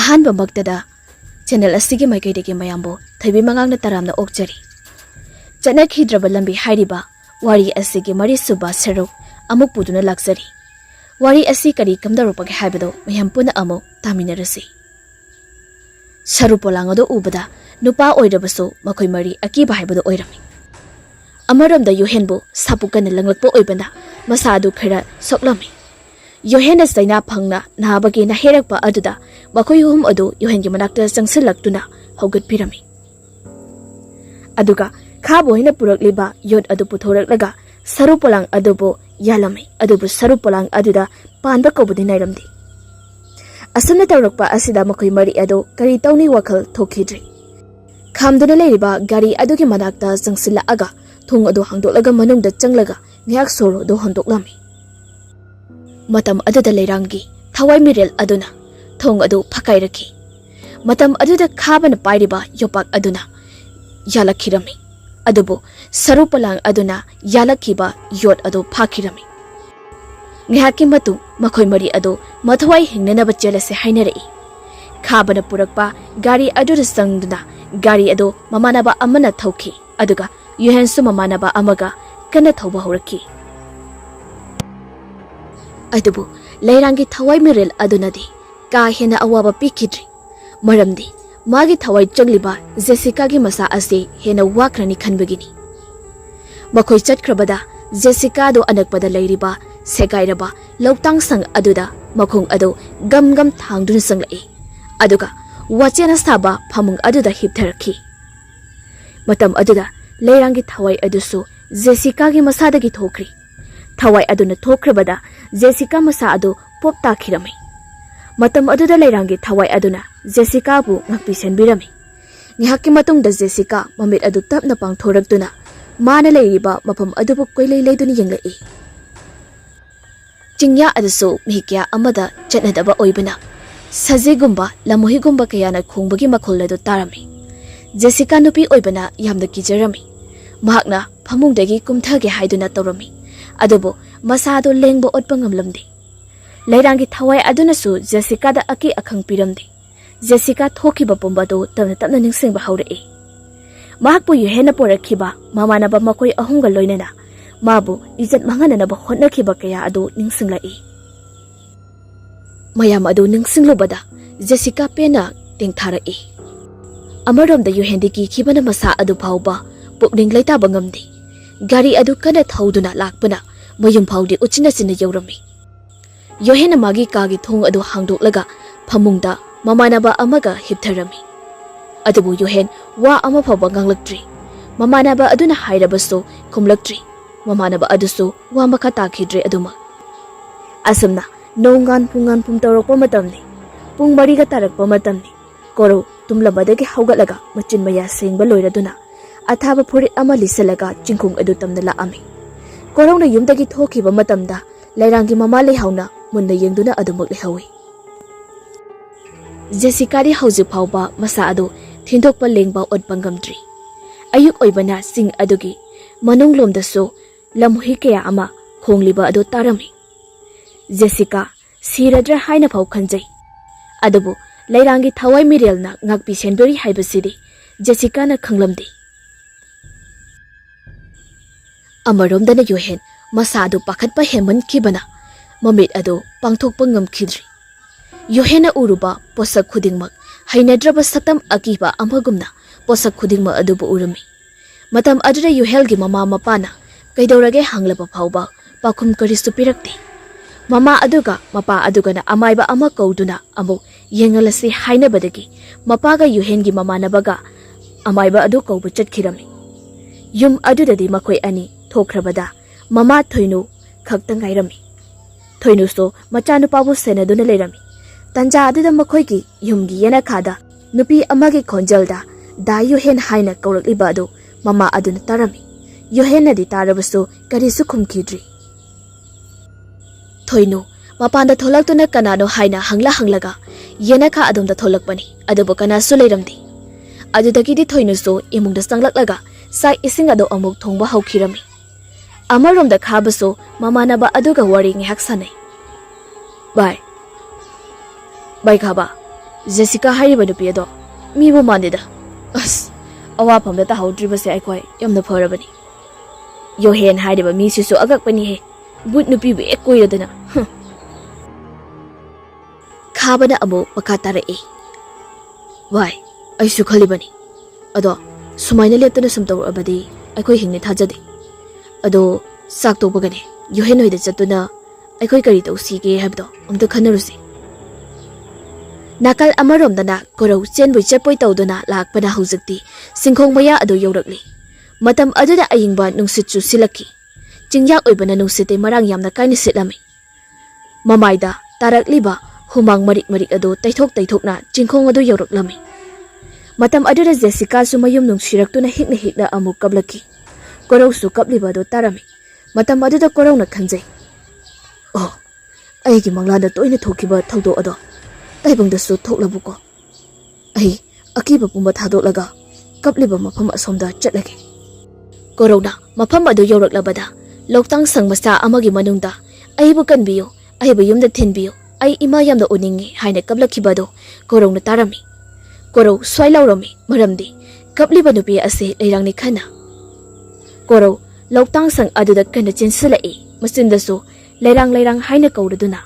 ꯑꯍꯥꯟꯕ ꯃꯛꯇꯗ ꯆꯦꯅꯦꯜ ꯑꯁꯤꯒꯤ ꯃꯥꯏꯀꯩꯗꯒꯤ ꯃꯌꯥꯝꯕꯨ ꯊꯣꯏꯕꯤ ꯃꯉꯥꯡꯅ ꯇꯔꯥꯝꯅ ꯑꯣꯛꯆꯔꯤ ꯆꯠꯅꯈꯤꯗ꯭ꯔꯕ ꯂꯝꯕꯤ ꯍꯥꯏꯔꯤꯕ ꯋꯥꯔꯤ ꯑꯁꯤꯒꯤ ꯃꯔꯤꯁꯨꯕ ꯁꯔꯨꯛ ꯑꯃꯨꯛ ꯄꯨꯗꯨꯅ ꯂꯥꯛꯆꯔꯤ ꯋꯥꯔꯤ ꯑꯁꯤ ꯀꯔꯤ ꯀꯝꯗꯧꯔꯛꯄꯒꯦ ꯍꯥꯏꯕꯗꯨ ꯃꯌꯥꯝ ꯄꯨꯟꯅ ꯑꯃꯨꯛ ꯇꯥꯃꯤꯟꯅꯔꯁꯤ ꯁꯔꯨ ꯄꯣꯂꯥꯡ ꯑꯗꯨ ꯎꯕꯗ ꯅꯨꯄꯥ ꯑꯣꯏꯔꯕꯁꯨ ꯃꯈꯣꯏ ꯃꯔꯤ ꯑꯀꯤꯕ ꯍꯥꯏꯕꯗꯨ ꯑꯣꯏꯔꯝꯃꯤ ꯑꯃꯔꯣꯝꯗ ꯌꯣꯍꯦꯟꯕꯨ ꯁꯥꯄꯨ ꯀꯟꯅ ꯂꯪꯂꯛꯄ ꯑꯣꯏꯕꯅ ꯃꯁꯥ ꯑꯗꯨ ꯈꯔ ꯁꯣꯛꯂꯝꯃꯤ ꯌꯣꯍꯦꯟꯅ ꯆꯩꯅꯥ ꯐꯪꯅ ꯅꯥꯕꯒꯤ ꯅꯥꯍꯦꯔꯛꯄ ꯑꯗꯨꯗ ꯃꯈꯣꯏ ꯑꯍꯨꯝ ꯑꯗꯨ ꯌꯣꯍꯦꯟꯒꯤ ꯃꯅꯥꯛꯇ ꯆꯪꯁꯤꯜꯂꯛꯇꯨꯅ ꯍꯧꯒꯠꯄꯤꯔꯝꯃꯤ ꯑꯗꯨꯒ ꯈꯥꯕ ꯍꯣꯏꯅ ꯄꯨꯔꯛꯂꯤꯕ ꯌꯣꯠ ꯑꯗꯨ ꯄꯨꯊꯣꯔꯛꯂꯒ ꯁꯔꯨ ꯄꯣꯂꯥꯡ ꯑꯗꯨꯕꯨ ꯌꯥꯜꯂꯝꯃꯤ ꯑꯗꯨꯕꯨ ꯁꯔꯨ ꯄꯣꯂꯥꯡ ꯑꯗꯨꯗ ꯄꯥꯟꯕ ꯀꯧꯕꯗꯤ ꯅꯥꯏꯔꯝꯗꯦ ꯑꯁꯨꯝꯅ ꯇꯧꯔꯛꯄ ꯑꯁꯤꯗ ꯃꯈꯣꯏ ꯃꯔꯤ ꯑꯗꯨ ꯀꯔꯤ ꯇꯧꯅꯤ ꯋꯥꯈꯜ ꯊꯣꯛꯈꯤꯗ꯭ꯔꯤ ꯈꯥꯝꯗꯨꯅ ꯂꯩꯔꯤꯕ ꯒꯥꯔꯤ ꯑꯗꯨꯒꯤ ꯃꯅꯥꯛꯇ ꯆꯪꯁꯤꯜꯂꯛꯑꯒ ꯊꯣꯡ ꯑꯗꯨ ꯍꯥꯡꯗꯣꯛꯂꯒ ꯃꯅꯨꯡꯗ ꯆꯪꯂꯒ ꯉꯥꯏꯍꯥꯛ ꯁꯣꯔꯣ ꯑꯗꯨ ꯍꯣꯟꯗꯣꯛꯂꯝꯃꯤ ꯃꯇꯝ ꯑꯗꯨꯗ ꯂꯩꯔꯥꯡꯒꯤ ꯊꯋꯥꯏ ꯃꯤꯔꯦꯜ ꯑꯗꯨꯅ ꯊꯣꯡ ꯑꯗꯨ ꯐꯛꯀꯥꯏꯔꯛꯈꯤ ꯃꯇꯝ ꯑꯗꯨꯗ ꯈꯥꯕꯅ ꯄꯥꯏꯔꯤꯕ ꯌꯣꯄꯥꯛ ꯑꯗꯨꯅ ꯌꯥꯜꯂꯛꯈꯤꯔꯝꯃꯤ ꯑꯗꯨꯕꯨ ꯁꯔꯨ ꯄꯣꯂꯥꯡ ꯑꯗꯨꯅ ꯌꯥꯜꯂꯛꯈꯤꯕ ꯌꯣꯠ ꯑꯗꯨ ꯐꯥꯈꯤꯔꯝꯃꯤ ꯉꯥꯏꯍꯥꯛꯀꯤ ꯃꯇꯨꯡ ꯃꯈꯣꯏ ꯃꯔꯤ ꯑꯗꯨ ꯃꯊꯋꯥꯏ ꯍꯤꯡꯅꯅꯕ ꯆꯦꯜꯂꯁꯦ ꯍꯥꯏꯅꯔꯛꯏ ꯈꯥꯕꯅ ꯄꯨꯔꯛꯄ ꯒꯥꯔꯤ ꯑꯗꯨꯗ ꯆꯪꯗꯨꯅ ꯒꯥꯔꯤ ꯑꯗꯨ ꯃꯃꯥꯟꯅꯕ ꯑꯃꯅ ꯊꯧꯈꯤ ꯑꯗꯨꯒ ꯌꯣꯍꯦꯟꯁꯨ ꯃꯃꯥꯟꯅꯕ ꯑꯃꯒ ꯀꯟꯅ ꯊꯧꯕ ꯍꯧꯔꯛꯈꯤ ꯑꯗꯨꯕꯨ ꯂꯩꯔꯥꯡꯒꯤ ꯊꯋꯥꯏ ꯃꯤꯔꯦꯜ ꯑꯗꯨꯅꯗꯤ ꯀꯥ ꯍꯦꯟꯅ ꯑꯋꯥꯕ ꯄꯤꯈꯤꯗ꯭ꯔꯤ ꯃꯔꯝꯗꯤ ꯃꯥꯒꯤ ꯊꯋꯥꯏ ꯆꯪꯂꯤꯕ ꯖꯦꯁꯤꯀꯥꯒꯤ ꯃꯁꯥ ꯑꯁꯤ ꯍꯦꯟꯅ ꯋꯥꯈ꯭ꯔꯅꯤ ꯈꯟꯕꯒꯤꯅꯤ ꯃꯈꯣꯏ ꯆꯠꯈ꯭ꯔꯕꯗ ꯖꯦꯁꯤꯀꯥꯗꯨ ꯑꯅꯛꯄꯗ ꯂꯩꯔꯤꯕ ꯁꯦꯒꯥꯏꯔꯕ ꯂꯧꯇꯥꯡꯁꯪ ꯑꯗꯨꯗ ꯃꯈꯣꯡ ꯑꯗꯨ ꯒꯝ ꯒꯝ ꯊꯥꯡꯗꯨꯅ ꯆꯪꯂꯛꯏ ꯑꯗꯨꯒ ꯋꯥꯆꯦꯅ ꯁꯥꯕ ꯐꯃꯨꯡ ꯑꯗꯨꯗ ꯍꯤꯞꯊꯔꯛꯈꯤ ꯃꯇꯝ ꯑꯗꯨꯗ ꯂꯩꯔꯥꯡꯒꯤ ꯊꯋꯥꯏ ꯑꯗꯨꯁꯨ ꯖꯦꯁꯤꯀꯥꯒꯤ ꯃꯁꯥꯗꯒꯤ ꯊꯣꯛꯈ꯭ꯔꯤ ꯊꯋꯥꯏ ꯑꯗꯨꯅ ꯊꯣꯛꯈ꯭ꯔꯕꯗ ꯖꯦꯁꯤꯀꯥ ꯃꯁꯥ ꯑꯗꯨ ꯄꯣꯞ ꯇꯥꯈꯤꯔꯝꯃꯤ ꯃꯇꯝ ꯑꯗꯨꯗ ꯂꯩꯔꯥꯡꯒꯤ ꯊꯋꯥꯏ ꯑꯗꯨꯅ ꯖꯦꯁꯤꯀꯥꯕꯨ ꯉꯥꯛꯄꯤ ꯁꯦꯟꯕꯤꯔꯝꯃꯤ ꯉꯥꯏꯍꯥꯛꯀꯤ ꯃꯇꯨꯡꯗ ꯖꯦꯁꯤꯀꯥ ꯃꯃꯤꯠ ꯑꯗꯨ ꯇꯞꯅ ꯄꯥꯡꯊꯣꯔꯛꯇꯨꯅ ꯃꯥꯅ ꯂꯩꯔꯤꯕ ꯃꯐꯝ ꯑꯗꯨꯕꯨ ꯀꯣꯏꯂꯩ ꯂꯩꯗꯨꯅ ꯌꯦꯡꯂꯛꯏ ꯆꯤꯡꯌꯥ ꯑꯗꯨꯁꯨ ꯃꯤ ꯀꯌꯥ ꯑꯃꯗ ꯆꯠꯅꯗꯕ ꯑꯣꯏꯕꯅ ꯁꯖꯤꯒꯨꯝꯕ ꯂꯝꯍꯨꯏꯒꯨꯝꯕ ꯀꯌꯥꯅ ꯈꯣꯡꯕꯒꯤ ꯃꯈꯣꯜ ꯑꯗꯨ ꯇꯥꯔꯝꯃꯤ ꯖꯦꯁꯤꯀꯥ ꯅꯨꯄꯤ ꯑꯣꯏꯕꯅ ꯌꯥꯝꯅ ꯀꯤꯖꯔꯝꯃꯤ ꯃꯍꯥꯛꯅ ꯐꯃꯨꯡꯗꯒꯤ ꯀꯨꯝꯊꯒꯦ ꯍꯥꯏꯗꯨꯅ ꯇꯧꯔꯝꯃꯤ ꯑꯗꯨꯕꯨ ꯃꯁꯥꯗꯨ ꯂꯦꯡꯕ ꯑꯣꯠꯄ ꯉꯝꯂꯝꯗꯦ ꯂꯩꯔꯥꯡꯒꯤ ꯊꯋꯥꯏ ꯑꯗꯨꯅꯁꯨ ꯖꯦꯁꯤꯀꯥꯗ ꯑꯀꯤ ꯑꯈꯪ ꯄꯤꯔꯝꯗꯦ ꯖꯦꯁꯤꯀꯥ ꯊꯣꯛꯈꯤꯕ ꯄꯨꯝꯕꯗꯨ ꯇꯞꯅ ꯇꯞꯅ ꯅꯤꯡꯁꯤꯡꯕ ꯍꯧꯔꯛꯏ ꯃꯍꯥꯛꯄꯨ ꯌꯣꯍꯦꯟꯅ ꯄꯣꯔꯛꯈꯤꯕ ꯃꯃꯥꯟꯅꯕ ꯃꯈꯣꯏ ꯑꯍꯨꯝꯒ ꯂꯣꯏꯅꯅ ꯃꯥꯕꯨ ꯏꯖꯠ ꯃꯥꯡꯍꯟꯅꯅꯕ ꯍꯣꯠꯅꯈꯤꯕ ꯀꯌꯥ ꯑꯗꯨ ꯅꯤꯡꯁꯤꯡꯂꯛꯏ ꯃꯌꯥꯝ ꯑꯗꯨ ꯅꯤꯡꯁꯤꯡꯂꯨꯕꯗ ꯖꯦꯁꯤꯀꯥ ꯄꯦꯟꯅ ꯇꯦꯡꯊꯥꯔꯛꯏ ꯑꯃꯔꯣꯝꯗ ꯌꯣꯍꯦꯟꯗꯤ ꯀꯤꯈꯤꯕꯅ ꯃꯁꯥ ꯑꯗꯨ ꯐꯥꯎꯕ ꯄꯨꯛꯅꯤꯡ ꯂꯩꯇꯥꯕ ꯉꯝꯗꯦ ꯒꯥꯔꯤ ꯑꯗꯨ ꯀꯟꯅ ꯊꯧꯗꯨꯅ ꯂꯥꯛꯄꯅ ꯃꯌꯨꯝ ꯐꯥꯎꯗꯤ ꯎꯆꯤꯟꯅꯆꯤꯟꯅ ꯌꯧꯔꯝꯃꯤ ꯌꯣꯍꯦꯟꯅ ꯃꯥꯒꯤ ꯀꯥꯒꯤ ꯊꯣꯡ ꯑꯗꯨ ꯍꯥꯡꯗꯣꯛꯂꯒ ꯐꯃꯨꯡꯗ ꯃꯃꯥꯟꯅꯕ ꯑꯃꯒ ꯍꯤꯞꯊꯔꯝꯃꯤ ꯑꯗꯨꯕꯨ ꯌꯣꯍꯦꯟ ꯋꯥ ꯑꯃ ꯐꯥꯎꯕ ꯉꯥꯡꯂꯛꯇ꯭ꯔꯤ ꯃꯃꯥꯟꯅꯕ ꯑꯗꯨꯅ ꯍꯥꯏꯔꯕꯁꯨ ꯈꯨꯝꯂꯛꯇ꯭ꯔꯤ ꯃꯃꯥꯟꯅꯕ ꯑꯗꯨꯁꯨ ꯋꯥ ꯃꯈꯥ ꯇꯥꯈꯤꯗ꯭ꯔꯦ ꯑꯗꯨꯃꯛ ꯑꯁꯨꯝꯅ ꯅꯣꯡꯉꯥꯟ ꯄꯨꯡ ꯇꯧꯔꯛꯄ ꯃꯇꯝꯅꯤ ꯄꯨꯡ 4ꯒ ꯇꯥꯔꯛꯄ ꯃꯇꯝꯅꯤ ꯀꯣꯔꯧ ꯇꯨꯝꯂꯕꯗꯒꯤ ꯍꯧꯒꯠꯂꯒ ꯃꯆꯤꯟ ꯃꯌꯥ ꯁꯦꯡꯕ ꯂꯣꯏꯔꯗꯨꯅ ꯑꯊꯥꯕ ꯐꯨꯔꯤꯠ ꯑꯃ ꯂꯤꯠꯁꯤꯜꯂꯒ ꯆꯤꯡꯈꯣꯡ ꯑꯗꯨ ꯇꯝꯅ ꯂꯥꯛꯑꯝꯃꯤ ꯀꯣꯔꯧꯅ ꯌꯨꯝꯗꯒꯤ ꯊꯣꯛꯈꯤꯕ ꯃꯇꯝꯗ ꯂꯩꯔꯥꯡꯒꯤ ꯃꯃꯥ ꯂꯩꯍꯥꯎꯅ ꯃꯨꯟꯅ ꯌꯦꯡꯗꯨꯅ ꯑꯗꯨꯃꯛ ꯂꯩꯍꯧꯏ ꯖꯦꯁꯤꯀꯥꯗꯤ ꯍꯧꯖꯤꯛ ꯐꯥꯎꯕ ꯃꯁꯥ ꯑꯗꯨ ꯊꯤꯟꯗꯣꯛꯄ ꯂꯦꯡꯕ ꯑꯣꯠꯄ ꯉꯝꯗ꯭ꯔꯤ ꯑꯌꯨꯛ ꯑꯣꯏꯕꯅ ꯆꯤꯡ ꯑꯗꯨꯒꯤ ꯃꯅꯨꯡꯂꯣꯝꯗꯁꯨ ꯂꯝꯍꯨꯏ ꯀꯌꯥ ꯑꯃ ꯈꯣꯡꯂꯤꯕ ꯑꯗꯨ ꯇꯥꯔꯝꯃꯤ ꯖꯦꯁꯤꯀꯥ ꯁꯤꯔꯗ꯭ꯔꯥ ꯍꯥꯏꯅ ꯐꯥꯎ ꯈꯟꯖꯩ ꯑꯗꯨꯕꯨ ꯂꯩꯔꯥꯡꯒꯤ ꯊꯋꯥꯏ ꯃꯤꯔꯦꯜꯅ ꯉꯥꯛꯄꯤ ꯁꯦꯟꯕꯤꯔꯤ ꯍꯥꯏꯕꯁꯤꯗꯤ ꯖꯦꯁꯤꯀꯥꯅ ꯈꯪꯂꯝꯗꯦ ꯑꯃꯔꯣꯝꯗꯅ ꯌꯣꯍꯦꯟ ꯃꯁꯥ ꯑꯗꯨ ꯄꯥꯈꯠꯄ ꯍꯦꯟꯃꯟꯈꯤꯕꯅ ꯃꯃꯤꯠ ꯑꯗꯨ ꯄꯥꯡꯊꯣꯛꯄ ꯉꯝꯈꯤꯗ꯭ꯔꯤ ꯌꯣꯍꯦꯟꯅ ꯎꯔꯨꯕ ꯄꯣꯠꯁꯛ ꯈꯨꯗꯤꯡꯃꯛ ꯍꯩꯅꯗ꯭ꯔꯕ ꯁꯛꯇꯝ ꯑꯀꯤꯕ ꯑꯃꯒꯨꯝꯅ ꯄꯣꯠꯁꯛ ꯈꯨꯗꯤꯡꯃꯛ ꯑꯗꯨꯕꯨ ꯎꯔꯝꯃꯤ ꯃꯇꯝ ꯑꯗꯨꯗ ꯌꯣꯍꯦꯜꯒꯤ ꯃꯃꯥ ꯃꯄꯥꯅ ꯀꯩꯗꯧꯔꯒꯦ ꯍꯪꯂꯕ ꯐꯥꯎꯕ ꯄꯥꯎꯈꯨꯝ ꯀꯔꯤꯁꯨ ꯄꯤꯔꯛꯇꯦ ꯃꯃꯥ ꯑꯗꯨꯒ ꯃꯄꯥ ꯑꯗꯨꯒꯅ ꯑꯃꯥꯏꯕ ꯑꯃ ꯀꯧꯗꯨꯅ ꯑꯃꯨꯛ ꯌꯦꯡꯍꯜꯂꯁꯤ ꯍꯥꯏꯅꯕꯗꯒꯤ ꯃꯄꯥꯒ ꯌꯣꯍꯦꯟꯒꯤ ꯃꯃꯥꯟꯅꯕꯒ ꯑꯃꯥꯏꯕ ꯑꯗꯨ ꯀꯧꯕ ꯆꯠꯈꯤꯔꯝꯃꯤ ꯌꯨꯝ ꯑꯗꯨꯗꯗꯤ ꯃꯈꯣꯏ ꯑꯅꯤ ꯊꯣꯛꯈ꯭ꯔꯕꯗ ꯃꯃꯥ ꯊꯣꯏꯅꯨ ꯈꯛꯇ ꯉꯥꯏꯔꯝꯃꯤ ꯊꯣꯏꯅꯨꯁꯨ ꯃꯆꯥꯅꯨꯄꯥꯕꯨ ꯁꯦꯟꯅꯗꯨꯅ ꯂꯩꯔꯝꯃꯤ ꯇꯟꯖꯥ ꯑꯗꯨꯗ ꯃꯈꯣꯏꯒꯤ ꯌꯨꯝꯒꯤ ꯌꯦꯅꯈꯥꯗ ꯅꯨꯄꯤ ꯑꯃꯒꯤ ꯈꯣꯟꯖꯦꯜꯗ ꯗꯥ ꯌꯣꯍꯦꯟ ꯍꯥꯏꯅ ꯀꯧꯔꯛꯂꯤꯕ ꯑꯗꯨ ꯃꯃꯥ ꯑꯗꯨꯅ ꯇꯥꯔꯝꯃꯤ ꯌꯣꯍꯦꯟꯅꯗꯤ ꯇꯥꯔꯕꯁꯨ ꯀꯔꯤꯁꯨ ꯈꯨꯝꯈꯤꯗ꯭ꯔꯤ ꯊꯣꯏꯅꯨ ꯃꯄꯥꯟꯗ ꯊꯣꯛꯂꯛꯇꯨꯅ ꯀꯅꯥꯅꯣ ꯍꯥꯏꯅ ꯍꯪꯂꯒ ꯌꯦꯅꯈꯥ ꯑꯗꯣꯝꯗ ꯊꯣꯛꯂꯛꯄꯅꯤ ꯑꯗꯨꯕꯨ ꯀꯅꯥꯁꯨ ꯂꯩꯔꯝꯗꯦ ꯑꯗꯨꯗꯒꯤꯗꯤ ꯊꯣꯏꯅꯨꯁꯨ ꯏꯃꯨꯡꯗ ꯆꯪꯂꯛꯂꯒ ꯆꯥꯛ ꯏꯁꯤꯡ ꯑꯗꯨ ꯑꯃꯨꯛ ꯊꯣꯡꯕ ꯍꯧꯈꯤꯔꯝꯃꯤ ꯑꯃꯔꯣꯝꯗ ꯈꯥꯕꯁꯨ ꯃꯃꯥꯟꯅꯕ ꯑꯗꯨꯒ ꯋꯥꯔꯤ ꯉꯥꯏꯍꯥꯛ ꯁꯥꯟꯅꯩ ꯚꯥꯏ ꯈꯥꯕ Jessica hariba nupi ado mibu mandida. As awafamda tahawdribase aikhoi yamna farabani. Yohen hariba mi sisu agakpani he. But nupi bu ek koiradana. Khabana amu makatara e. Wai, aisu khalibani. Ado sumaina leptana sum tawrabadi aikhoi hingni thajade. Ado sak tobagane yohen hoida chatuna aikhoi kari tawsige habdo amta khanarusi. Nakal amaromdana korau chenbui chapoi tawduna lakpana hujikti singkhong maya adu yaurakli. Matam aduda ayingba nungsitchu silaki. Chingyak oibana nungsite marang yamna kaini sitlami. Mamaida tarakliba humang marik adu taithokna chingkhong adu yauraklami. Matam aduda Jessica su mayum nungshiraktuna hikna amuk kablaki. Korau su kabliba adu tarami. Matam aduda korau na khanjai. Oh, aigi manglanda toina thokiba thaudo ado. Taibangda su thoklabuko. Ai akiba pumba thadolaga kabliba mafam asomda chatlage. Korau na mafam adu yauraklabada Loktang sang masa amagi manungda aibu kanbiyo aibu yumda thinbiyo ai ima yamda uningi haina kablakibado korau na tarami. Korau swai laurami maramdi kabliba nupi ase leirangni khana. Korau loktang sang aduda kana chinsala e masindasu leirang haina kauraduna.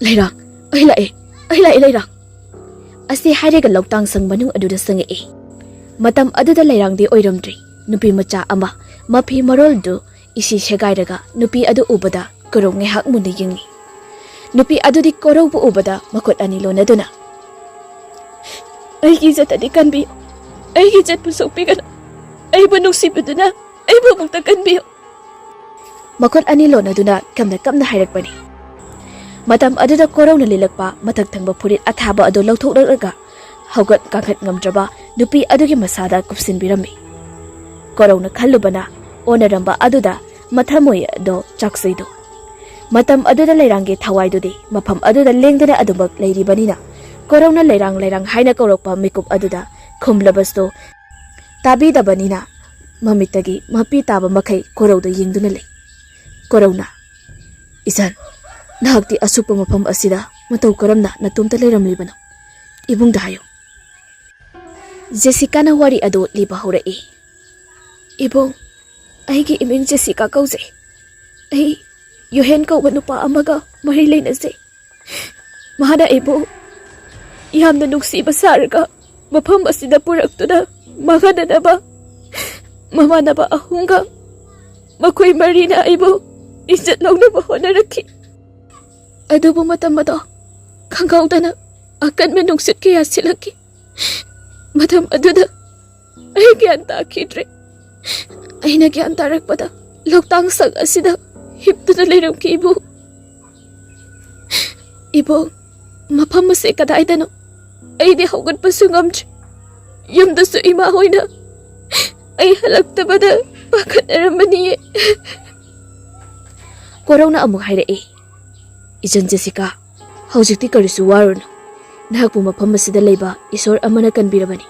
Leirang ai lae leirang. Ase hairega loktang sang manung aduda sang e. Matam aduda leirangdi oiramdri nupi macha ama mapi maroldu isi segairaga nupi adu ubada korau ngehak munda yingi. Nupi adu di korau bu ubada makot ani lonaduna. Aigi jatadi kanbiyo. Aigi jat pusukpigana. Aibu nuksibuduna. Aibu mukta kanbiyo. Makot ani lonaduna kamna hairakbani. Matam aduda korau na lilakpa matak thangba furit athaba adu lauthokraga haugat kangkhat ngamdraba nupi adugi masada kupsinbirami. Korau na khalubana onaramba aduda mathamoy do chaksaido. Matam aduda leirange thawaidu mafam aduda lengdana adubak leiribanina korau na leirang haina korokpa mikup aduda khumlabasto tabidabanina mamitagi mapi taba makai korau da yengduna lei. Korau na isan nahakti asukpa mafam asida matau karamna natumta leiramlibana ibungda hayo. Jessica na wari adu liba haurai. Ibong, aigi iming Jessica kauze. Ai yohen kauba nupa amaga marilay na se. Mahana ibong, yamna nuksiba sarga mafam asida puraktuna magana na ba? Mama na ba ahunga? Makoy marina ibong isat lang na ba honaraki? Adubo matamado, kangkauda na akan menungsit kaya silaki. Matam aduda, ay gyan takidre. Ay nagyan tarakpada loktang sang asida hipto na liram ki ibo. Ibo, mapamase kadaida no. Ay di haugat pasungamj. Yamda su imahoy na. Ay halagta bada bakat naramaniye. Korau na amuk haira e. Ijan Jessica, haujikti karisu warun. Nahakpu mapamasida layba isor amana kanbirabani.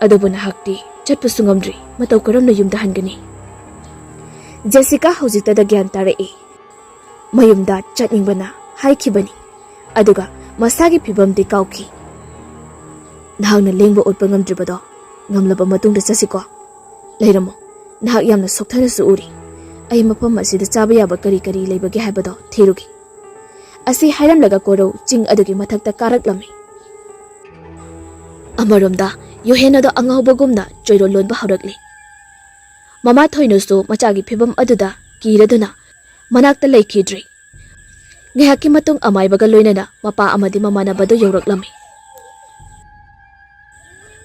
Adobo nahakti chatpasu ngamdri matau karamna yumda hangani. Jessica haujiktada gyan tarae. Mayumda chatningbana haikhibani. Aduga masagi phibamdi kauki. Nahakna lengba utpa ngamdribado ngamlaba matungda chasiko. Leiramo nahak yamna sokthanasu uri. Ai mapam asida chaba yaba kari leibage haibado thirugi. Asi hairamlaga korau ching adugi mathakta karaklami. Amaromda yohenado angaubagumna joiro lonba haurakli. Mama thoinusu machagi phibam aduda kiraduna manakta leikidri. Ngehaki matung amaibaga loinana mapa amadi mamana bado yauраklami.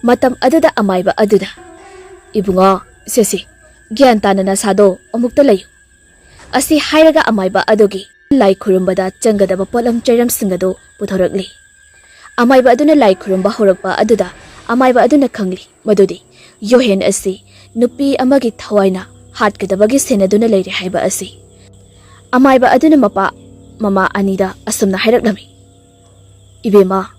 Matam aduda amaiba aduda. Ibungo sesi gyan tanana sado amukta layu. Asi hairaga amaiba adugi lai khurumbada changadaba polam chairam singado puthorakli. Amaiba aduna lai khurumba horakpa aduda amaiba aduna khangli madudi yohen asi nupi amagi thawaina hatkadabagi senaduna leire haiba asi. Amaiba aduna mama anida asumna hairaklami. Ibema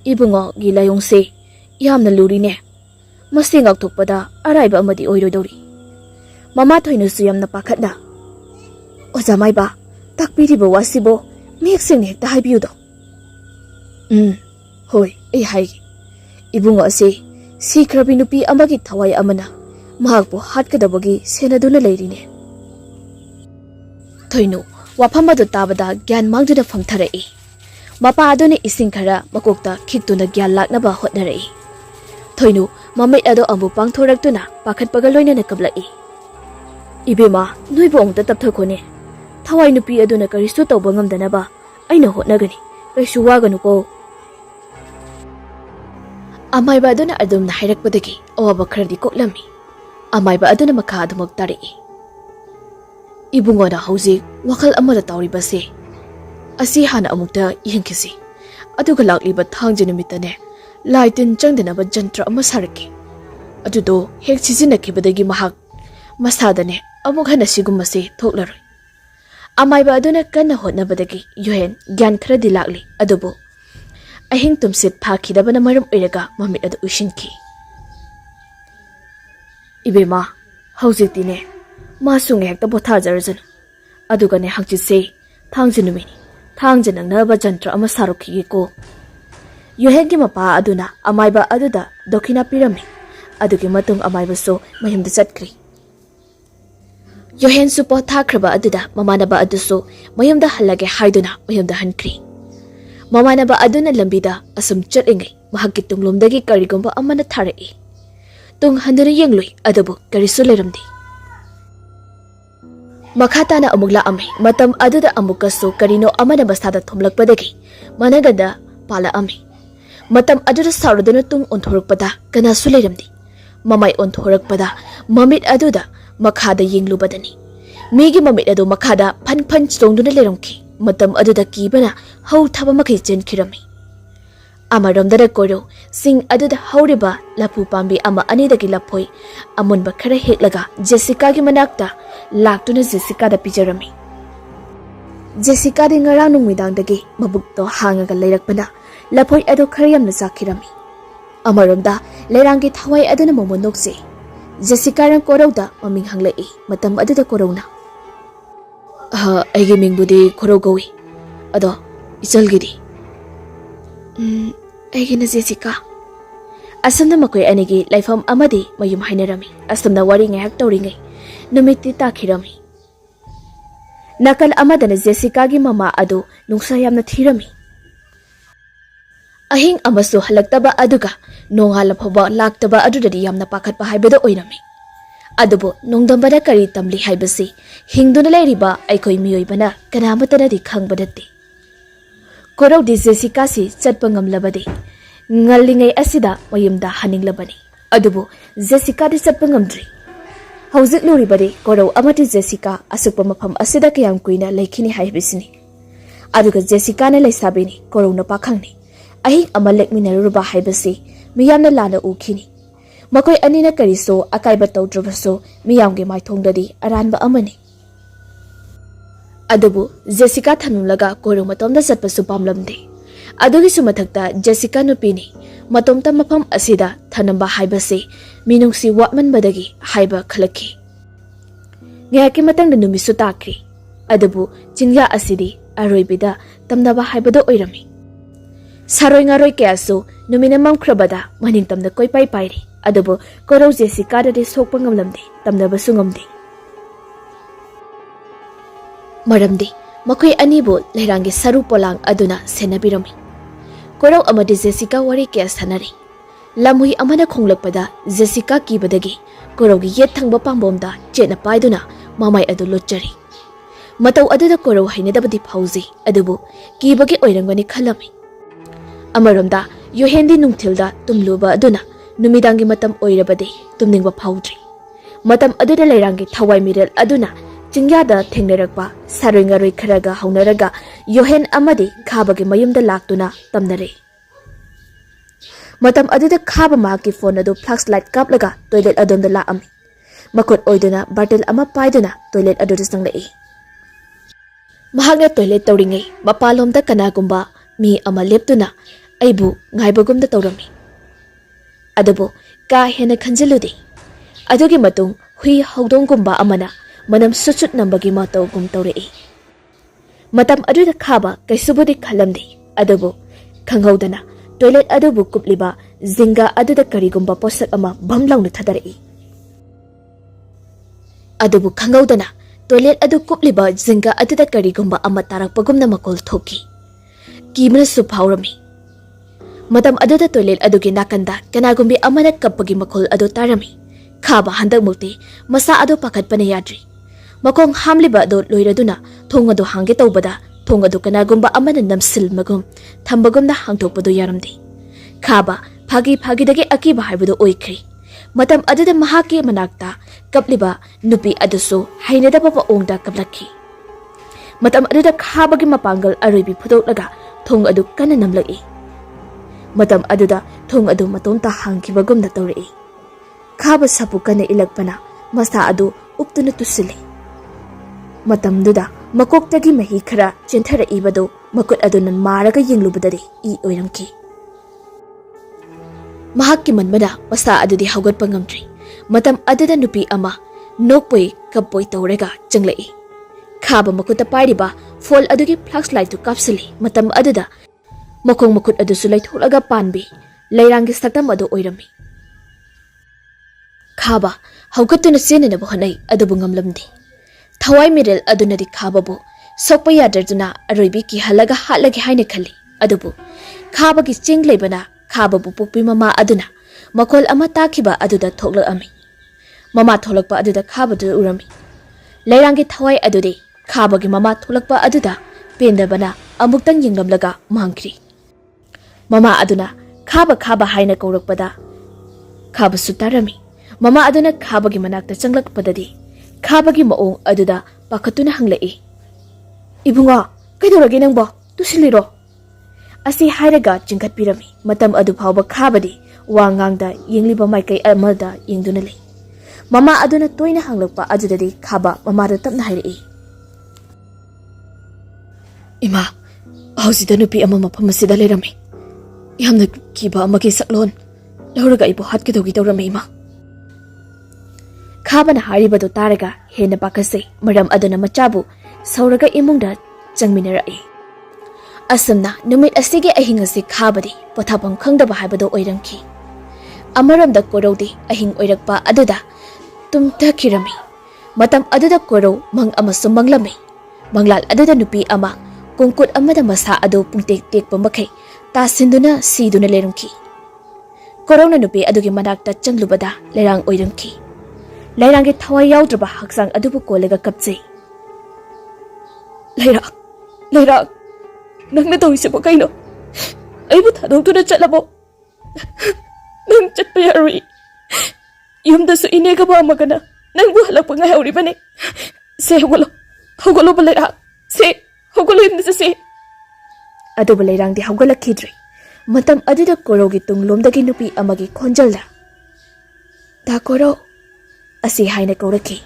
ibungo gi layongse yamna lurine. Masi ngakthokpada araiba amadi oirodori. Mama thoinusu yamna pakhatna. Oja maiba takpiribo wasibo mek singni hekta haibiyudo. Hoi, ai haigi. Ibungo ase sikhrabi nupi amagi thawai amana mahakbu hatkadabagi senaduna leirine. Thoinu wafam adu tabada gyan mangduna famtharai. Mapa adune ising khara makokta khiktuna gyan laknaba hotnarai. Thoinu mamait ado ambu pangthoraktuna pakhatpaga loinana kablai. Ibema nuibu ongta tapthakone. Thawai nupi aduna karisu tawba ngamdanaba aina hotnagani. Kaisu waganuko. Amaiba aduna adumna hairakpadagi awaba kharadi koklami. Amaiba aduna makha adumak tarai. Ibungona hauzik wakal amada tawribase. Asi hana amukta yengkisi. Aduga lakliba thangje numitane laitin changdanaba jantra ama saraki. Adudo hek sizinakibadagi mahak masadane amuk hana sigumase thoklaroi. Amaiba aduna kanna hotnabadagi yohen gyan kharadi lakli adubo ahing tumsit phakidabana maram oiraga mamit adu ushinki. Ibema hauzitine masung hekta bothajarjan adugane hangchise thangjinumini thangjanangnaba jantra ama sarukhi ko. Yohengi mapa aduna amaiba aduda dokina pirami adugi matung amaiba so mayumda chatkri. Yohen su pothakraba aduda mamanaba aduso mayumda halage haiduna mayumda hankri. Mamanaba aduna lambida asum chatingai mahakki tunglomdagi karigomba amana tharai. Tung handuna yengloi adubu karisu leramdi. Makhatana amugla amai matam aduda amukasu karino amana basada thomlakpadagi managada pala amai. Matam aduda sauruduna tung onthorukpada kana suleramdi. Mamai onthorukpada mamit aduda makhada yenglubadani. Migi mamit adu makhada phan chongduna leramki. Matam aduda kibana hau thaba makai chenkirami. Amaramdara koro sing aduda hauriba lapu pambi ama anidagi lapoi amunba khara heklaga Jessica gi manakta laktuna Jessica da pijarami. Jessica di ngarang nungmidangdagi mabukto hangaga leirakpana lapoi adu khara yamna sakhirami. Amaramda leirangi thawai aduna momonokse. Jessica rang korauda maming hanglai matam aduda korona. Aigi mingbudi korau gawi. Ado isalgidi. Aigina Jessica. Asamna makoi anigi laifam amadi mayum hainarami. Asamna wari ngayak tawringai. Numiti takhirami. Nakal amadana Jessica gi mama ado nungsa yamna thirami. Ahing amasu halaktaba aduga nongalaphoba laktaba adudadi yamna pakhatpa haibada oirami. Adubo nongdambada kari tamli haibasi hingduna leiriba aikoi miyoibana kanamatanadi khangbadati. Korau di Jessica si chatpa ngamlabadi ngallingai asida mayumda haninglabani. Adubo Jessica di chatpa ngamdri. Hauzik luribadi korau amati Jessica asukpa mafam asida kayam kuina laikhini haibisini. Aduga Jessica na laisabini korau na pakhangni. Ahing amalek minaruba haibasi miyamna lana ukini. Makoi anina kariso akaiba tawdrabaso miyamge maithongdadi aranba amani. Adubu Jessica thanulaga korau matomda chatpasu pamlamde. Adugi sumathakta Jessica nupini matomta mafam asida thanamba haibase minungsi watmanbadagi haiba khalaki. Ngayaki matangda numisu takri. Adubu chingya asidi aroibida tamnaba haibada oirami. Saroi ngaroi kayasu numina mamkrabada maning tamda koi pai pairi. Adubu korau Jessica dadi sokpa ngamlamde tamnabasu ngamde. Maramdi makoi anibu lairangi saru polang aduna senabirami. Korau amadi Jessica wari kaya sanari. Lamui amana khonglakpada Jessica kibadagi korau gi yet thangba pambomda chena paiduna mamai adu lotchari. Matau aduda korau hainadabadi phauzi adubu kibagi oirangani khalami. Amaramda yohendi nungthilda tumluba aduna numidangi matam oirabadi tumningba phaudri. Matam aduda lairangi thawai miral aduna Chingyada thengnarakpa saroi ngaroi kharaga haunaraga yohen amadi khabagi mayumda laktuna tamnare. Matam aduda khaba mahaki phone adu flashlight kaplaga toilet adonda laami. Makot oiduna bartel ama paiduna toilet aduda sanglai. Mahagna toilet tawringai mapalomda kanagumba mi ama leptuna aibu ngaibagumda tawrami. Adubo ka hena khanjaludi. Adugi matung hui haudongumba amana manam suchut nambagi matau gum tawrei. Matam aduda khaba kaisubudi khalamdi. Adubo Khanghaudana toilet adubu kupliba zinga aduda karigumba posak ama bamlauna thadarai. Adubu khanghaudana toilet adu kupliba zinga aduda karigumba ama tarakpagumna makol thoki. Kimna suphaurami. Matam aduda toilet adugi nakanda kanagumbi amana kappagi makol adu tarami. Khaba handak mukti masa adu pakat pana yadri. Makong hamliba adu loiraduna thong adu hangge tawbada thong adu kanagumba amana namsil magum thambagumna hangthokpadu yaramdi. Khaba phagi dagi akiba haibadu oikri. Matam aduda mahaki manakta kapliba nupi adusu hainadaba paongda kaplaki. Matam aduda khabagi mapangal aroibi phudolaga thong adu kana namlaki. Matam aduda thong adu matonta hangkibagumna tawri. Khaba sapu kana ilagpana masa adu uptuna tusili. Matam duda makoktagi mahi khara chenthara ibado makut adunan maraga yenglubadari I oiramki. Mahakki manmada masa adudi haugat pangamtri. Matam aduda nupi ama nokpoi kapoi tawrega changlai. Khaba makuta pairiba fol adugi flashlight tu kapsili. Matam aduda makong makut adu sulai tholaga panbi lairangi saktam adu oirami. Khaba haugatuna senena bohanai adu bungamlamdi. Thawai mirel adunadi khaba bu sokpa yadarjuna aroibi ki halaga halagi haine khali. Adubu khaba ki chinglai bana khaba bu pukpi mama aduna makol ama takhiba aduda tholak ami. Mama tholakpa aduda khaba du urami. Lairangi thawai adudi khaba ki mama tholakpa aduda pendabana amuktang yenglamlaga mangkri. Mama aduna khaba haina kaurakpada khaba sutarami. Mama aduna khaba gi manakta changlakpadadi khaba gi maong aduda pakhatuna hanglai. Ibunga kaidorage nangbo tusiliro. Asi hairaga chingkhatpirami. Matam adu phawba khabadi wangangda yengliba maikai amada yengduna lei. Mama aduna toina hanglakpa adudadi khaba mama da tapna hairai. Ima hausida nupi ama mafam asida leirami. Yamna kiba amagi saklon lauraga ibo hatkedogi tawrami ima. Khaba na haribado taraga hena pakase maram aduna machabu sauraga imungda changminarai. Asamna numit asige ahingasi khabadi pothapam khangdaba haibado oiramki. Amaramda korodi ahing oirakpa aduda tumtakhirami. Matam aduda koro mang amasu manglami. Manglal aduda nupi ama kungkut amada masa adu pungtek tekpa makai tasinduna siduna lerumki. Korona nupi adugi manakta changlubada lerang oiramki. Lairangi thawai yaudraba haksang adubu kolega kapjai. Lairak nangna tawisibo kaino. Aibu thadongtuna chatlabo. Nang chatpa yaroi. Yumdasu inegaba amagana nangbu halakpa ngayauribane. Se hogolo ba Lairak. Se hogolo yumdasa se. Adubu Lairangdi hogalakhidri. Matam aduda korogi tunglomdagi nupi amagi khonjalda. Da koro asi haina kauraki.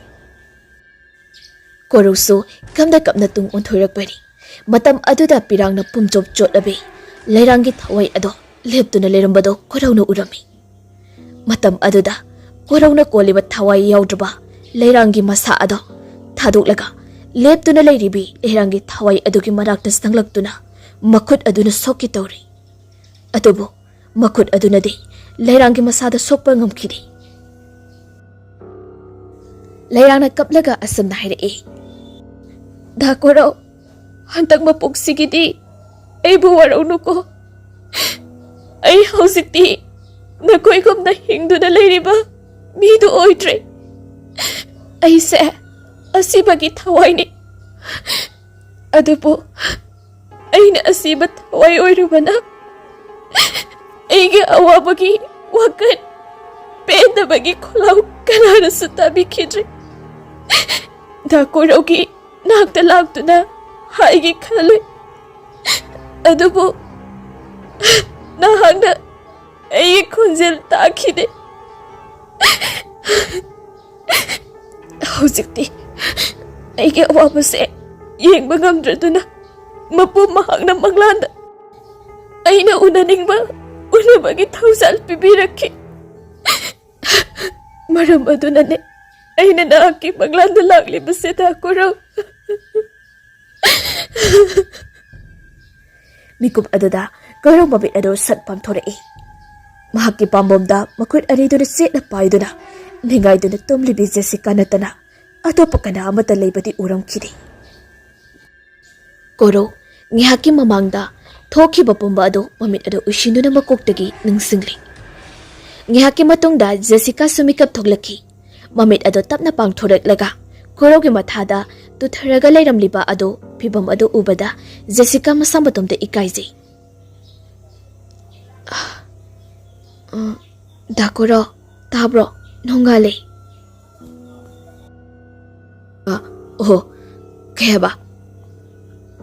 Korosu kamda kapna tung onthoirakpani. Matam aduda pirangna pumjob chotlabi. Lairangi thawai ado leptuna lerambado korona urami. Matam aduda korona koliba thawai yaudraba Lairangi masa ado thadoklaga leptuna leiribi Lairangi thawai adugi marakta sanglaktuna makut aduna sokki tawri. Atubu makut aduna de Lairangi masada sokpa ngamkidi. Lairangna kaplaga asamna hairai. Da koro hantak mapuksigidi aibu waraunuko. Ai hausikti nakoigumna hingduna leiriba midu oidre. Aise asibagi thawaini. Adubu aina asiba thawai oirubana aige awabagi wakat pendabagi kholau kanana sutabi khidre. Da korogi nakta laktuna haigi khaloi. Adubu nahangna aigi khonjel takhide. Hausikti aigi awabase yengba ngamdraduna mapu mahangna manglanda aina unaningba unabagi thausal pibirakhi. Maram adunane aina naaki manglanda laglibase da koro. Mikup aduda ꯀꯣꯔꯧ ꯃꯃꯤꯠ ꯑꯗꯨ ꯁꯠ ꯄꯥꯡꯊꯣꯔꯛꯏ ꯃꯍꯥꯛꯀꯤ ꯄꯥꯝꯕꯣꯝꯗ ꯃꯈꯨꯠ ꯑꯅꯤꯗꯨꯅ ꯆꯦꯠꯅ ꯄꯥꯏꯗꯨꯅ ꯅꯤꯡꯉꯥꯏꯗꯨꯅ ꯇꯨꯝꯂꯤꯕꯤ Jessica ꯅꯠꯇꯅ ꯑꯇꯣꯞꯄ ꯀꯅꯥ ꯑꯃꯠꯇ ꯂꯩꯕꯗꯤ ꯎꯔꯝꯈꯤꯗꯦ ꯀꯣꯔꯧ ꯉꯥꯏꯍꯥꯛꯀꯤ ꯃꯃꯥꯡꯗ ꯊꯣꯛꯈꯤꯕ ꯄꯨꯝꯕ ꯑꯗꯨ ꯃꯃꯤꯠ ꯑꯗꯨ ꯎꯏꯁꯤꯟꯗꯨꯅ ꯃꯀꯣꯛꯇꯒꯤ ꯅꯤꯡꯁꯤꯡꯂꯤ ꯉꯥꯏꯍꯥꯛꯀꯤ ꯃꯇꯨꯡꯗ ꯖꯦꯁꯤꯀꯥꯁꯨ ꯃꯤꯀꯞ ꯊꯣꯛꯂꯛꯈꯤ ꯃꯃꯤꯠ ꯑꯗꯨ ꯇꯞꯅ ꯄꯥꯡꯊꯣꯔꯛꯂꯒ ꯀꯣꯔꯧꯒꯤ ꯃꯊꯥꯗ ꯇꯨꯊꯔꯒ ꯂꯩꯔꯝꯂꯤꯕ ꯑꯗꯨ ꯐꯤꯕꯝ ꯑꯗꯨ ꯎꯕꯗ ꯖꯦꯁꯤꯀꯥ ꯃꯁꯥ ꯃꯇꯣꯝꯇ ꯏꯀꯥꯏꯖꯩ ꯗꯥꯀꯣꯔꯧ ꯇꯥꯕ꯭ꯔꯣ ꯅꯣꯡꯉꯥꯜꯂꯦ ꯑꯣ ꯀꯩ ꯍꯥꯏꯕ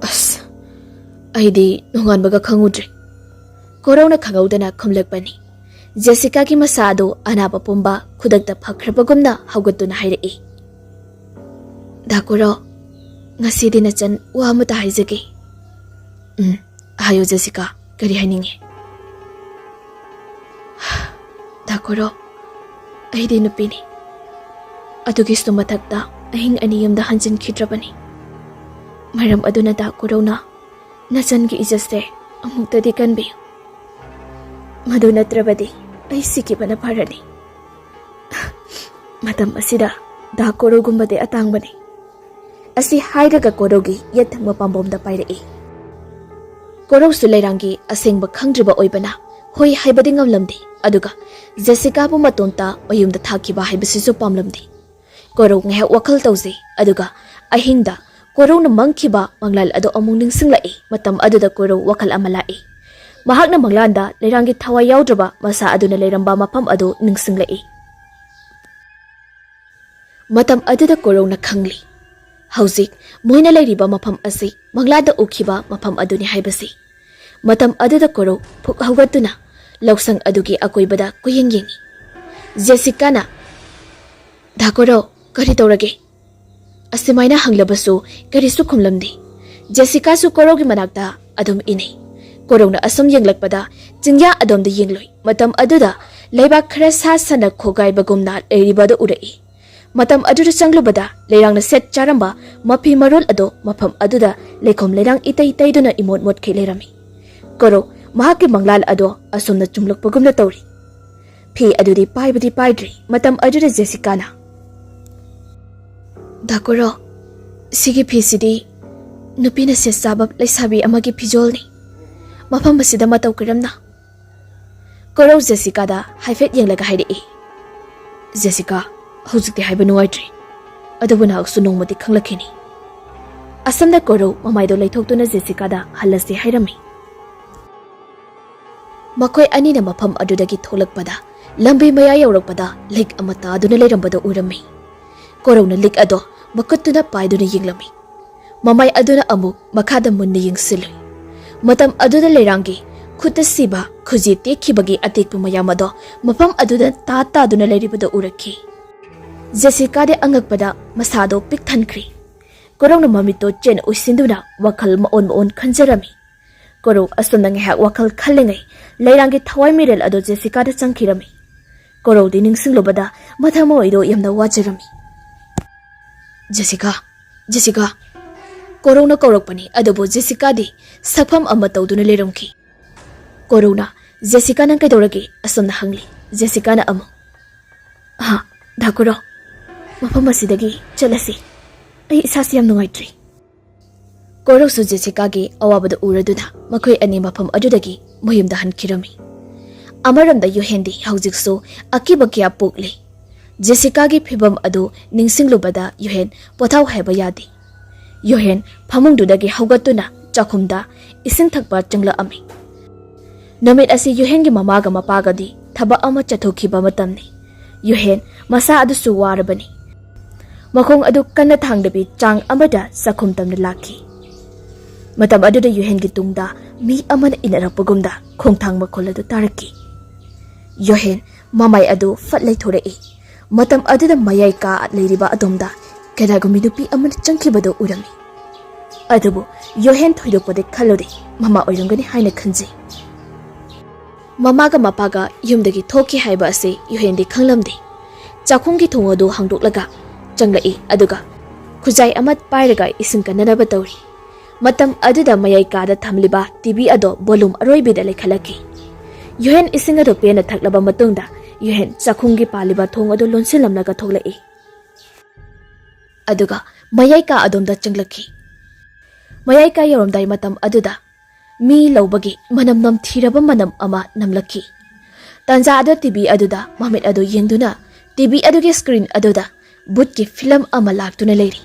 ꯑꯁ ꯑꯩꯗꯤ ꯅꯣꯡꯉꯥꯟꯕꯒ ꯈꯪꯉꯨꯗ꯭ꯔꯦ ꯀꯣꯔꯧꯅ ꯈꯪꯍꯧꯗꯅ ꯈꯨꯝꯂꯛꯄꯅꯤ ꯖꯦꯁꯤꯀꯥꯒꯤ ꯃꯁꯥ ꯑꯗꯨ ꯑꯅꯥꯕ ꯄꯨꯝꯕ ꯈꯨꯗꯛꯇ ꯐꯈ꯭ꯔꯕꯒꯨꯝꯅ ꯍꯧꯒꯠꯇꯨꯅ ꯍꯥꯏꯔꯛꯏ ꯗꯥꯀꯣꯔꯧ ꯉꯁꯤꯗꯤ ꯅꯆꯟ ꯋꯥ ꯑꯃꯇ ꯍꯥꯏꯖꯒꯦ ꯍꯥꯏꯌꯣ ꯖꯦꯁꯤꯀꯥ ꯀꯔꯤ ꯍꯥꯏꯅꯤꯡꯉꯤ ꯗꯥꯀꯣꯔꯧ ꯑꯩꯗꯤ ꯅꯨꯄꯤꯅꯤ ꯑꯗꯨꯒꯤꯁꯨ ꯃꯊꯛꯇ ꯑꯍꯤꯡ ꯑꯅꯤ ꯌꯨꯝꯗ ꯍꯟꯖꯤꯟꯈꯤꯗ꯭ꯔꯕꯅꯤ ꯃꯔꯝ ꯑꯗꯨꯅ ꯗꯥꯀꯣꯔꯧꯅ ꯅꯆꯟꯒꯤ ꯏꯖꯠꯁꯦ ꯑꯃꯨꯛꯇꯗꯤ ꯀꯟꯕꯤꯌꯨ ꯃꯗꯨ ꯅꯠꯇ꯭ꯔꯕꯗꯤ ꯑꯩ ꯁꯤꯈꯤꯕꯅ ꯐꯔꯅꯤ ꯃꯇꯝ ꯑꯁꯤꯗ ꯗꯥꯀꯣꯔꯧꯒꯨꯝꯕꯗꯤ ꯑꯇꯥꯡꯕꯅꯤ ꯑꯁꯤ ꯍꯥꯏꯔꯒ ꯀꯣꯔꯧꯒꯤ ꯌꯦꯠ ꯊꯪꯕ ꯄꯥꯝꯕꯣꯝꯗ ꯄꯥꯏꯔꯛꯏ ꯀꯣꯔꯧꯁꯨ ꯂꯩꯔꯥꯡꯒꯤ ꯑꯁꯦꯡꯕ ꯈꯪꯗ꯭ꯔꯤꯕ ꯑꯣꯏꯕꯅ ꯍꯣꯏ ꯍꯥꯏꯕꯗꯤ ꯉꯝꯂꯝꯗꯦ ꯑꯗꯨꯒ ꯖꯦꯁꯤꯀꯥꯕꯨ ꯃꯇꯣꯝꯇ ꯃꯌꯨꯝꯗ ꯊꯥꯈꯤꯕ ꯍꯥꯏꯕꯁꯤꯁꯨ ꯄꯥꯝꯂꯝꯗꯦ ꯀꯣꯔꯧ ꯉꯥꯏꯍꯥꯛ ꯋꯥꯈꯜ ꯇꯧꯖꯩ ꯑꯗꯨꯒ ꯑꯍꯤꯡꯗ ꯀꯣꯔꯧꯅ ꯃꯪꯈꯤꯕ ꯃꯪꯂꯥꯟ ꯑꯗꯨ ꯑꯃꯨꯛ ꯅꯤꯡꯁꯤꯡꯂꯛꯏ ꯃꯇꯝ ꯑꯗꯨꯗ ꯀꯣꯔꯧ ꯋꯥꯈꯜ ꯑꯃ ꯂꯥꯛꯏ ꯃꯍꯥꯛꯅ ꯃꯪꯂꯥꯟꯗ ꯂꯩꯔꯥꯡꯒꯤ ꯊꯋꯥꯏ ꯌꯥꯎꯗ꯭ꯔꯕ ꯃꯁꯥ ꯑꯗꯨꯅ ꯂꯩꯔꯝꯕ ꯃꯐꯝ ꯑꯗꯨ ꯅꯤꯡꯁꯤꯡꯂꯛꯏ ꯃꯇꯝ ꯑꯗꯨꯗ ꯀꯣꯔꯧꯅ ꯈꯪꯂꯤ ꯍꯧꯖꯤꯛ ꯃꯣꯏꯅ ꯂꯩꯔꯤꯕ ꯃꯐꯝ ꯑꯁꯤ ꯃꯪꯂꯥꯟꯗ ꯎꯈꯤꯕ ꯃꯐꯝ ꯑꯗꯨꯅꯤ ꯍꯥꯏꯕꯁꯤ ꯃꯇꯝ ꯑꯗꯨꯗ ꯀꯣꯔꯧ ꯐꯨꯛ ꯍꯧꯒꯠꯇꯨꯅ ꯂꯧꯁꯪ ꯑꯗꯨꯒꯤ ꯑꯀꯣꯏꯕꯗ ꯀꯨꯌꯦꯡ ꯌꯦꯡꯉꯤ ꯖꯦꯁꯤꯀꯥꯅ ꯗꯥꯀꯣꯔꯧ ꯀꯔꯤ ꯇꯧꯔꯒꯦ ꯑꯁꯨꯃꯥꯏꯅ ꯍꯪꯂꯕꯁꯨ ꯀꯔꯤꯁꯨ ꯈꯨꯝꯂꯝꯗꯦ ꯖꯦꯁꯤꯀꯥꯁꯨ ꯀꯣꯔꯧꯒꯤ ꯃꯅꯥꯛꯇ ꯑꯗꯨꯝ ꯏꯅꯩ ꯀꯣꯔꯧꯅ ꯑꯁꯨꯝ ꯌꯦꯡꯂꯛꯄꯗ ꯆꯤꯡꯌꯥ ꯑꯗꯣꯝꯗ ꯌꯦꯡꯂꯣꯏ ꯃꯇꯝ ꯑꯗꯨꯗ ꯂꯩꯕꯥꯛ ꯈꯔ ꯁꯥ ꯁꯟꯅ ꯈꯣꯒꯥꯏꯕꯒꯨꯝꯅ ꯂꯩꯔꯤꯕꯗꯨ ꯎꯔꯛꯏ ꯃꯇꯝ ꯑꯗꯨꯗ ꯆꯪꯂꯨꯕꯗ ꯂꯩꯔꯥꯡꯅ ꯁꯦꯠ ꯆꯥꯔꯝꯕ ꯃꯐꯤ ꯃꯔꯣꯜ ꯑꯗꯨ ꯃꯐꯝ ꯑꯗꯨꯗ ꯂꯩꯈꯣꯝ ꯂꯩꯔꯥꯡ ꯏꯇꯩ ꯇꯩꯗꯨꯅ ꯏꯃꯣꯠ ꯃꯣꯠꯈꯩ ꯂꯩꯔꯝꯃꯤ ꯀꯣꯔꯧ ꯃꯍꯥꯛꯀꯤ ꯃꯪꯂꯥꯟ ꯑꯗꯣ ꯑꯁꯣꯝꯅ ꯆꯨꯝꯂꯛꯄꯒꯨꯝꯅ ꯇꯧꯔꯤ ꯐꯤ ꯑꯗꯨꯗꯤ ꯄꯥꯏꯕꯗꯤ ꯄꯥꯏꯗ꯭ꯔꯤ ꯃꯇꯝ ꯑꯗꯨꯗ ꯖꯦꯁꯤꯀꯥꯅ ꯗꯥꯀꯣꯔꯧ ꯁꯤꯒꯤ ꯐꯤꯁꯤꯗꯤ ꯅꯨꯄꯤꯅ ꯁꯦꯠ ꯆꯥꯕ ꯂꯩꯁꯥꯕꯤ ꯑꯃꯒꯤ ꯐꯤꯖꯣꯜꯅꯤ ꯃꯐꯝ ꯑꯁꯤꯗ ꯃꯇꯧ ꯀꯔꯝꯅ ꯀꯣꯔꯧ ꯖꯦꯁꯤꯀꯥꯗ ꯍꯥꯏꯐꯦꯠ ꯌꯦꯡꯂꯒ ꯍꯥꯏꯔꯛꯏ ꯖꯦꯁꯤꯀꯥ ꯍꯧꯖꯤꯛꯇꯤ ꯍꯥꯏꯕ ꯅꯨꯡꯉꯥꯏꯇ꯭ꯔꯤ ꯑꯗꯨꯕꯨ ꯅꯍꯥꯛꯁꯨ ꯅꯣꯡꯃꯗꯤ ꯈꯪꯂꯛꯈꯤꯅꯤ ꯑꯁꯝꯅ ꯀꯣꯔꯧ ꯃꯃꯥꯏꯗꯣ ꯂꯩꯊꯣꯛꯇꯨꯅ ꯖꯦꯁꯤꯀꯥꯗ ꯍꯜꯂꯁꯤ ꯍꯥꯏꯔꯝꯃꯤ ꯃꯈꯣꯏ ꯑꯅꯤꯅ ꯃꯐꯝ ꯑꯗꯨꯗꯒꯤ ꯊꯣꯛꯂꯛꯄꯗ ꯂꯝꯕꯤ ꯃꯌꯥ ꯌꯧꯔꯛꯄꯗ ꯂꯤꯛ ꯑꯃ ꯇꯥꯗꯨꯅ ꯂꯩꯔꯝꯕꯗꯣ ꯎꯔꯝꯃꯤ ꯀꯣꯔꯧꯅ ꯂꯤꯛ ꯑꯗꯣ ꯃꯈꯨꯠꯇꯨꯅ ꯄꯥꯏꯗꯨꯅ ꯌꯦꯡꯂꯝꯃꯤ ꯃꯃꯥꯏ ꯑꯗꯨꯅ ꯑꯃꯨꯛ ꯃꯈꯥꯗ ꯃꯨꯟꯅ ꯌꯦꯡꯁꯤꯜꯂꯨꯏ ꯃꯇꯝ ꯑꯗꯨꯗ ꯂꯩꯔꯥꯡꯒꯤ ꯈꯨꯠꯇ ꯁꯤꯕ ꯈꯨꯖꯤ ꯇꯦꯛꯈꯤꯕꯒꯤ ꯑꯇꯦꯛꯄ ꯃꯌꯥꯝ ꯑꯗꯣ ꯃꯐꯝ ꯑꯗꯨꯗ ꯇꯥꯗꯨꯅ ꯂꯩꯔꯤꯕꯗꯣ ꯎꯔꯛꯈꯤ ꯖꯦꯁꯤꯀꯥꯗꯤ ꯑꯉꯛꯄꯗ ꯃꯁꯥꯗꯣ ꯄꯤꯛ ꯊꯟꯈ꯭ꯔꯤ ꯀꯣꯔꯧꯅ ꯃꯃꯤꯠꯇꯣ ꯆꯦꯟ ꯎꯏꯁꯤꯟꯗꯨꯅ ꯋꯥꯈꯜ ꯃꯑꯣꯟ ꯈꯟꯖꯔꯝꯃꯤ ꯀꯣꯔꯧ ꯑꯁꯣꯝꯅ ꯉꯥꯏꯍꯥꯛ ꯋꯥꯈꯜ ꯈꯜꯂꯤꯉꯩ ꯂꯩꯔꯥꯡꯒꯤ ꯊꯋꯥꯏ ꯃꯤꯔꯦꯜ ꯑꯗꯣ ꯖꯦꯁꯤꯀꯥꯗ ꯆꯪꯈꯤꯔꯝꯃꯤ ꯀꯣꯔꯧꯗꯤ ꯅꯤꯡꯁꯤꯡꯂꯨꯕꯗ ꯃꯊꯥ ꯃꯋꯥꯏꯗꯣ ꯌꯥꯝꯅ ꯋꯥꯖꯔꯝꯃꯤ ꯖꯦꯁꯤꯀꯥ ꯀꯣꯔꯧꯅ ꯀꯧꯔꯛꯄꯅꯤ ꯑꯗꯨꯕꯨ ꯖꯦꯁꯤꯀꯥꯗꯤ ꯁꯛꯐꯝ ꯑꯃ ꯇꯧꯗꯨꯅ ꯂꯩꯔꯝꯈꯤ ꯀꯣꯔꯧꯅ ꯖꯦꯁꯤꯀꯥ ꯅꯪ ꯀꯩꯗꯧꯔꯒꯦ ꯑꯁꯣꯝꯅ ꯍꯪꯂꯤ ꯖꯦꯁꯤꯀꯥꯅ ꯑꯃꯨꯛ ꯗꯥꯀꯣꯔꯧ ꯃꯐꯝ ꯑꯁꯤꯗꯒꯤ ꯆꯠꯂꯁꯤ ꯑꯩ ꯏꯁꯥꯁꯤ ꯌꯥꯝ ꯅꯨꯡꯉꯥꯏꯇ꯭ꯔꯤ ꯀꯣꯔꯧꯁꯨ ꯖꯦꯁꯤꯀꯥꯒꯤ ꯑꯋꯥꯕꯗ ꯎꯔꯗꯨꯅ ꯃꯈꯣꯏ ꯑꯅꯤ ꯃꯐꯝ ꯑꯗꯨꯗꯒꯤ ꯃꯌꯨꯝꯗ ꯍꯟꯈꯤꯔꯝꯃꯤ ꯑꯃꯔꯣꯝꯗ ꯌꯨꯍꯦꯟꯗꯤ ꯍꯧꯖꯤꯛꯁꯨ ꯑꯀꯤꯕ ꯀꯌꯥ ꯄꯣꯛꯂꯤ ꯖꯦꯁꯤꯀꯥꯒꯤ ꯐꯤꯕꯝ ꯑꯗꯨ ꯅꯤꯡꯁꯤꯡꯂꯨꯕꯗ ꯌꯨꯍꯦꯟ ꯄꯣꯊꯥꯎ ꯍꯥꯏꯕ ꯌꯥꯗꯦ ꯌꯨꯍꯦꯟ ꯐꯃꯨꯡꯗꯨꯗꯒꯤ ꯍꯧꯒꯠꯇꯨꯅ ꯆꯥꯛꯈꯨꯝꯗ ꯏꯁꯤꯡ ꯊꯛꯄ ꯆꯪꯂꯛꯑꯝꯃꯤ ꯅꯨꯃꯤꯠ ꯑꯁꯤ ꯌꯨꯍꯦꯟꯒꯤ ꯃꯃꯥꯒ ꯃꯄꯥꯒꯗꯤ ꯊꯕꯛ ꯑꯃ ꯆꯠꯊꯣꯛꯈꯤꯕ ꯃꯇꯝꯅꯤ ꯌꯨꯍꯦꯟ ꯃꯁꯥ ꯑꯗꯨꯁꯨ ꯋꯥꯔꯕꯅꯤ ꯃꯈꯣꯡ ꯑꯗꯨ ꯀꯟꯅ ꯊꯥꯡꯗꯕꯤ ꯆꯥꯡ ꯑꯃꯗ ꯆꯥꯛꯈꯨꯝ ꯇꯝꯅ ꯂꯥꯛꯈꯤ ꯃꯇꯝ ꯑꯗꯨꯗ ꯌꯨꯍꯦꯟꯒꯤ ꯇꯨꯡꯗ ꯃꯤ ꯑꯃꯅ ꯏꯟꯅꯔꯛꯄꯒꯨꯝꯗ ꯈꯣꯡꯊꯥꯡ ꯃꯈꯣꯜ ꯑꯗꯨ ꯇꯥꯔꯛꯈꯤ ꯌꯨꯍꯦꯟ ꯃꯃꯥꯏ ꯑꯗꯨ ꯐꯠ ꯂꯩꯊꯣꯔꯛꯏ ꯃꯇꯝ ꯑꯗꯨꯗ ꯃꯌꯥꯏ ꯀꯥ ꯂꯩꯔꯤꯕ ꯑꯗꯣꯝꯗ ꯀꯅꯥꯒꯨꯝꯕꯤ ꯅꯨꯄꯤ ꯑꯃꯅ ꯆꯪꯈꯤꯕꯗꯨ ꯎꯔꯝꯃꯤ ꯑꯗꯨꯕꯨ ꯌꯨꯍꯦꯟ ꯊꯣꯏꯗꯣꯛꯄꯗꯤ ꯈꯜꯂꯨꯗꯦ ꯃꯃꯥ ꯑꯣꯏꯔꯝꯒꯅꯤ ꯍꯥꯏꯅ ꯈꯟꯖꯩ ꯃꯃꯥꯒ ꯃꯄꯥꯒ ꯌꯨꯝꯗꯒꯤ ꯊꯣꯛꯈꯤ ꯍꯥꯏꯕ ꯑꯁꯤ ꯌꯨꯍꯦꯟꯗꯤ ꯈꯪꯂꯝꯗꯦ ꯆꯥꯛꯈꯨꯝꯒꯤ ꯊꯣꯡ ꯑꯗꯨ ꯍꯥꯡꯗꯣꯛꯂꯒ ꯆꯪꯂꯛꯏ ꯑꯗꯨꯒ ꯈꯨꯖꯥꯏ ꯑꯃ ꯄꯥꯏꯔꯒ ꯏꯁꯤꯡ ꯀꯟꯅꯅꯕ ꯇꯧꯔꯤ Matam aduda mayai kada thamliba TV ado volume aroibida lekhalaki. Yuhen ising ado pena thaklaba matungda yuhen chakhungi paliba thong ado lonsilamnaga thoglai. Aduga mayai ka adomda changlaki. Mayai ka yoromdai matam aduda mi laubagi manam nam thiraba manam ama namlaki. Tanza ado TV aduda mamit ado yengduna TV aduge screen aduda butki film ama laktuna leiri.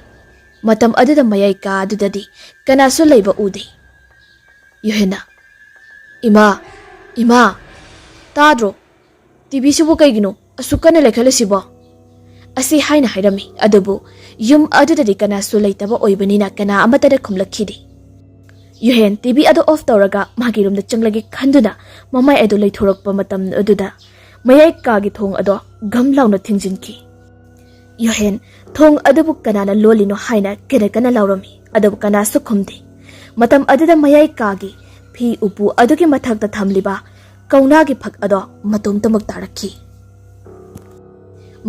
Matam aduda mayai ka adudadi kanasu leiba udi. Yuhena Ima Tadro TV subu kaigino asukana lekhalasibo asi haina hairami adubu yum adudadi kanasu leitaba oibanina kana amatada khumlakhidi. Yuhen TV ado off tawraga magi room da changlagi khanduna mamai ado leithorakpa matam aduda mayai ka gi thong ado gam launa thingjinki. Yuhen thong adubu kanana lolino haina kana laurami adubu kana sukhumdi. Matam aduda mayai ka gi phi upu adugi mathakta thamliba kauna gi phak ado matom tamak tarakhi.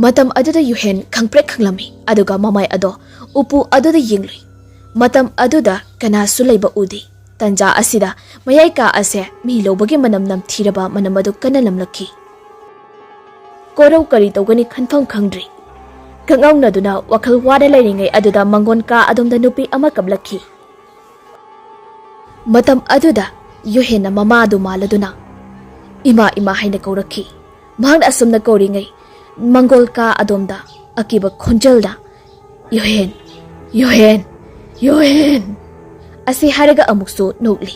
Matam aduda yuhen khangprek khanglami aduga mamai ado upu aduda yinglui. Matam aduda kana sulaiba udi. Tanja asida mayai ka ase mi lobagi manam nam thiraba manam adu kana lamlakhi. Korau kari tawgani khanpham khangdri. Kangaw na duna wakal wada lairingai aduda mangon ka adomda nupi ama kablakhi. Matam aduda yuhen na mama adu maladuna. Ima haina kaurakhi. Mahang asumna kauringai mangol ka adomda akiba khonjalda Yuhen asi haraga amuksu nokli.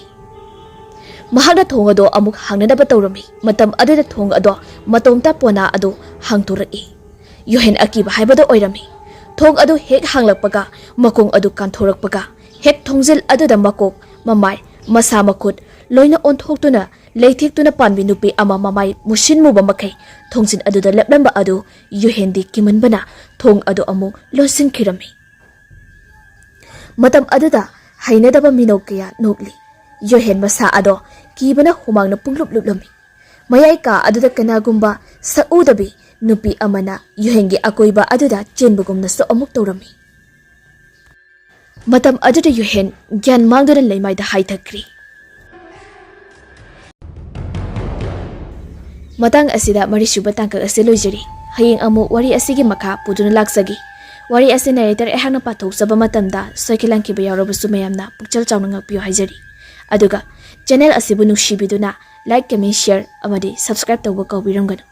Mahagna thong ado amuk hangnadaba tawrami matam aduda thong ado matomta pona ado hangturai. Yuhen akiba haibada oirami. Thong ado hek hanglakpaga makong ado kanthorakpaga hek thongjil aduda makok mamai masa makut loina onthoktuna leithik-tuna panbi nupi ama mamai musin muba makai thongjin aduda leplamba adu yuhen di kimanbana thong ado amu losin khirami. Matam aduda hainadaba minokya nokli. Yuhen masa ado kibana humangna punglupluplami. Mayai ka aduda kanagumba sa udabi nupi amana yuhengi akoiba aduda chenbugumna so amuk tawrami. Matam aduda yuhen gyan mangduna leimaida haithakri. Matang asida marisuba tangkak ase loijari. Hayeng amu wari asigi makha puduna laksagi. Wari ase narrator ehangna pathok saba matamda soikilang kiba yaurabusu mayamna pukchal chawna ngakpiyo haijari. Aduga channel asibu nungsibiduna like, comment, share amadi subscribe tawba kaubiramganu.